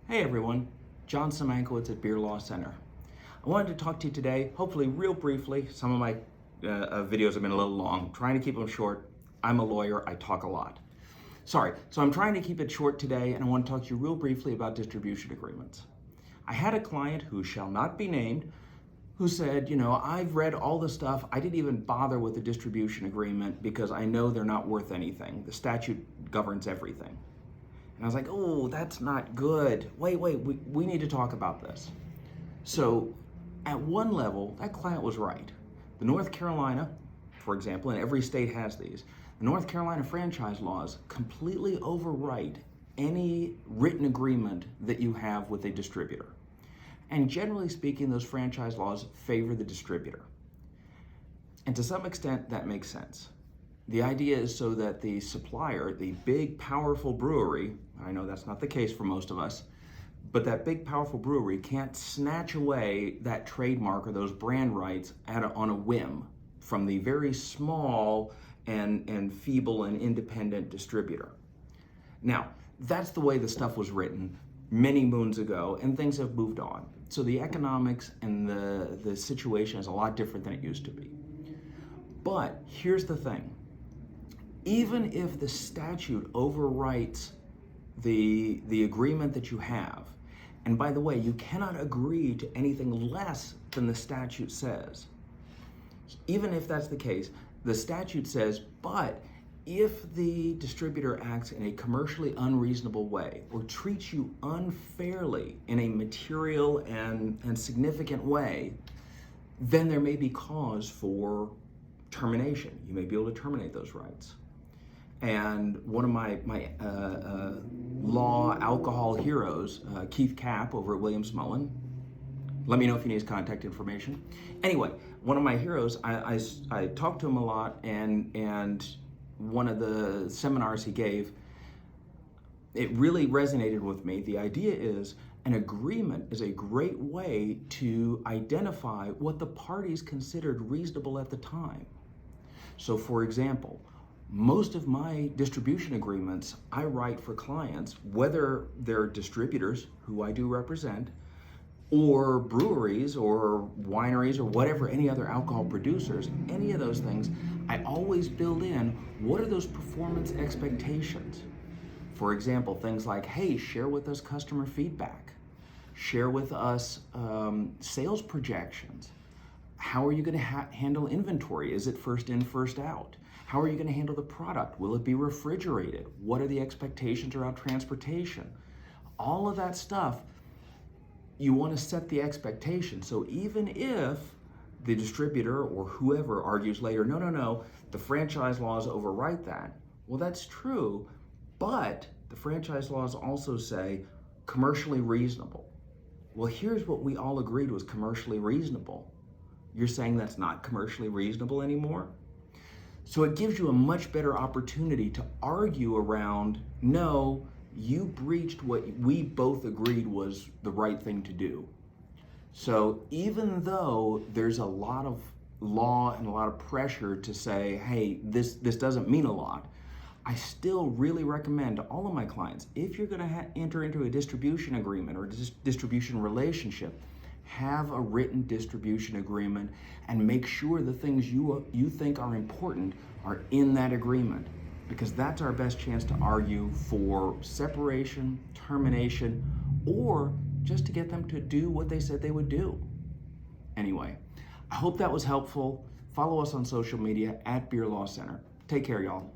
Hey everyone, John Samankowitz at Beer Law Center. I wanted to talk to you today, hopefully real briefly. Some of my videos have been a little long, trying to keep them short. I'm a lawyer, I talk a lot. So I'm trying to keep it short today, and I want to talk to you real briefly about distribution agreements. I had a client who shall not be named who said, I've read all the stuff, I didn't even bother with the distribution agreement because I know they're not worth anything. The statute governs everything. And I was like, oh, that's not good. Wait, we need to talk about this. So at one level, that client was right. The North Carolina, for example, and every state has these, the North Carolina franchise laws completely overwrite any written agreement that you have with a distributor. And generally speaking, those franchise laws favor the distributor. And to some extent, that makes sense. The idea is so that the supplier, the big, powerful brewery, I know that's not the case for most of us, but that big, powerful brewery can't snatch away that trademark or those brand rights on a whim from the very small and feeble and independent distributor. Now, that's the way the stuff was written many moons ago, and things have moved on. So the economics and the situation is a lot different than it used to be. But here's the thing. Even if the statute overwrites the agreement that you have, and by the way, you cannot agree to anything less than the statute says. Even if that's the case, the statute says, but if the distributor acts in a commercially unreasonable way or treats you unfairly in a material and significant way, then there may be cause for termination. You may be able to terminate those rights. And one of my law alcohol heroes, Keith Kapp over at Williams Mullen, let me know if you need his contact information. Anyway, one of my heroes, I talked to him a lot, and one of the seminars he gave, it really resonated with me. The idea is an agreement is a great way to identify what the parties considered reasonable at the time. So for example, most of my distribution agreements I write for clients, whether they're distributors, who I do represent, or breweries or wineries or whatever, any other alcohol producers, any of those things, I always build in what are those performance expectations. For example, things like, hey, share with us customer feedback, share with us sales projections. How are you going to handle inventory? Is it first in, first out? How are you going to handle the product? Will it be refrigerated? What are the expectations around transportation? All of that stuff, you want to set the expectation. So even if the distributor or whoever argues later, no, the franchise laws overwrite that. Well, that's true, but the franchise laws also say commercially reasonable. Well, here's what we all agreed was commercially reasonable. You're saying that's not commercially reasonable anymore? So it gives you a much better opportunity to argue around, no, you breached what we both agreed was the right thing to do. So even though there's a lot of law and a lot of pressure to say, hey, this doesn't mean a lot, I still really recommend to all of my clients, if you're gonna enter into a distribution agreement or distribution relationship, have a written distribution agreement and make sure the things you think are important are in that agreement, because that's our best chance to argue for separation, termination, or just to get them to do what they said they would do. Anyway, I hope that was helpful. Follow us on social media at Beer Law Center. Take care, y'all.